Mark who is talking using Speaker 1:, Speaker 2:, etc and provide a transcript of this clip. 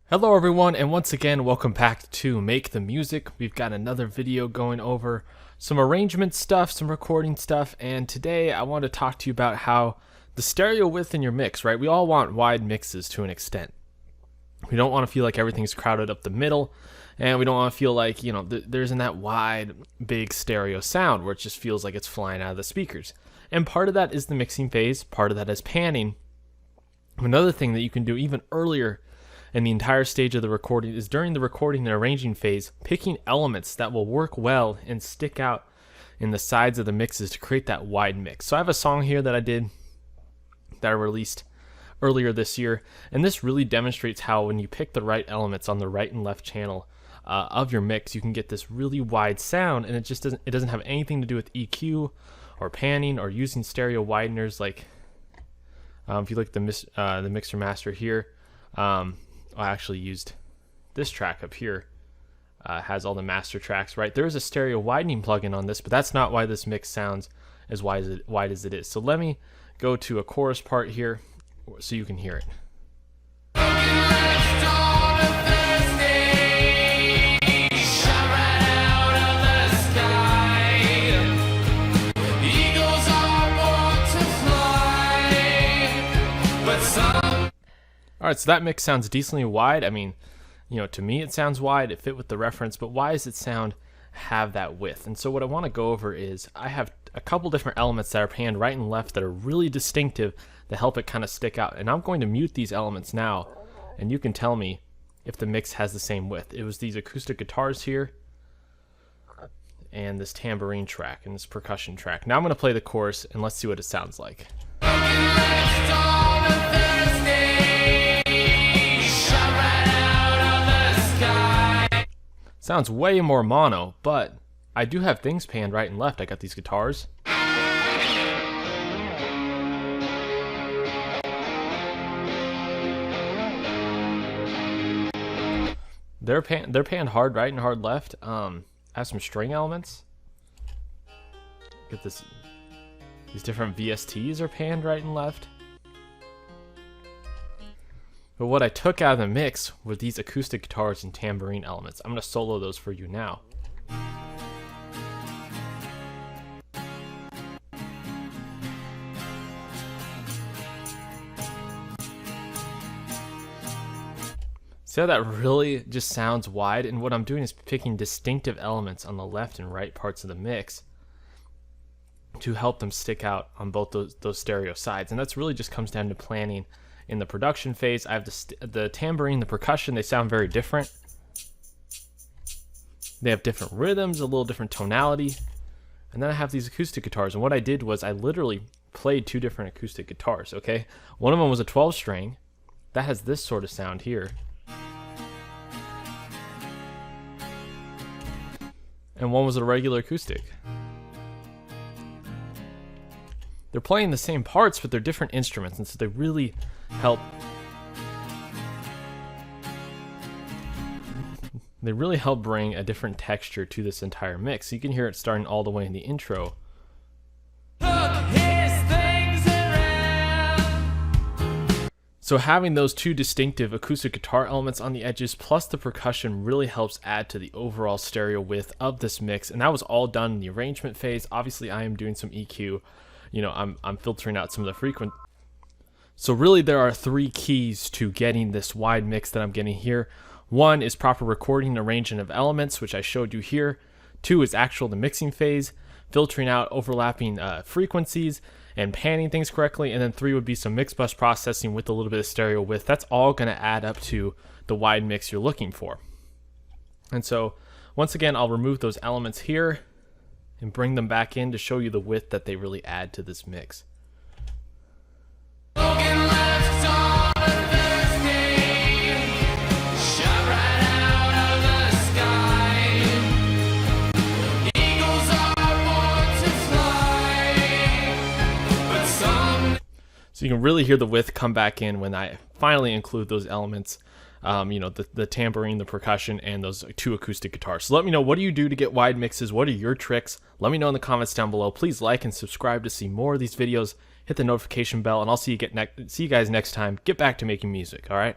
Speaker 1: Hello everyone, and once again welcome back to Make the Music. We've got another video going over some arrangement stuff, some recording stuff, and today I want to talk to you about how the stereo width in your mix, right? We all want wide mixes to an extent. We don't want to feel like everything's crowded up the middle, and we don't want to feel like, there isn't that wide, big stereo sound where it just feels like it's flying out of the speakers. And part of that is the mixing phase, part of that is panning. Another thing that you can do even earlier in the entire stage of the recording is during the recording and arranging phase, picking elements that will work well and stick out in the sides of the mixes to create that wide mix. So I have a song here that I released earlier this year, and this really demonstrates how when you pick the right elements on the right and left channel of your mix, you can get this really wide sound, and it doesn't have anything to do with EQ or panning or using stereo wideners. Like if you look at the mixer master here, I actually used this track up here. Has all the master tracks, right? There is a stereo widening plugin on this, but that's not why this mix sounds as wide as it is. So let me go to a chorus part here so you can hear it. Alright, so that mix sounds decently wide. I mean, to me it sounds wide, it fit with the reference, but why does it have that width? And so what I want to go over is I have a couple different elements that are panned right and left that are really distinctive that help it kind of stick out. And I'm going to mute these elements now, and you can tell me if the mix has the same width. It was these acoustic guitars here, and this tambourine track, and this percussion track. Now I'm going to play the chorus, and let's see what it sounds like. Sounds way more mono, but I do have things panned right and left. I got these guitars. They're panned hard right and hard left. I have some string elements. Get this. These different VSTs are panned right and left. But what I took out of the mix were these acoustic guitars and tambourine elements. I'm going to solo those for you now. See how that really just sounds wide? And what I'm doing is picking distinctive elements on the left and right parts of the mix to help them stick out on both those stereo sides. And that's really just comes down to planning. In the production phase, I have the tambourine, the percussion, they sound very different. They have different rhythms, a little different tonality. And then I have these acoustic guitars, and what I did was I literally played two different acoustic guitars, okay? One of them was a 12-string. That has this sort of sound here. And one was a regular acoustic. They're playing the same parts, but they're different instruments, and so they really help. They really help bring a different texture to this entire mix. So you can hear it starting all the way in the intro. So having those two distinctive acoustic guitar elements on the edges plus the percussion really helps add to the overall stereo width of this mix, and that was all done in the arrangement phase. Obviously I am doing some EQ. I'm filtering out some of the frequency. So really there are three keys to getting this wide mix that I'm getting here. One is proper recording and arranging of elements, which I showed you here. Two is the mixing phase, filtering out overlapping frequencies and panning things correctly. And then three would be some mix bus processing with a little bit of stereo width. That's all going to add up to the wide mix you're looking for. And so once again, I'll remove those elements here and bring them back in to show you the width that they really add to this mix. So you can really hear the width come back in when I finally include those elements, the tambourine, the percussion, and those two acoustic guitars. So let me know, what do you do to get wide mixes? What are your tricks? Let me know in the comments down below. Please like and subscribe to see more of these videos. Hit the notification bell, and I'll see you guys next time. Get back to making music, all right?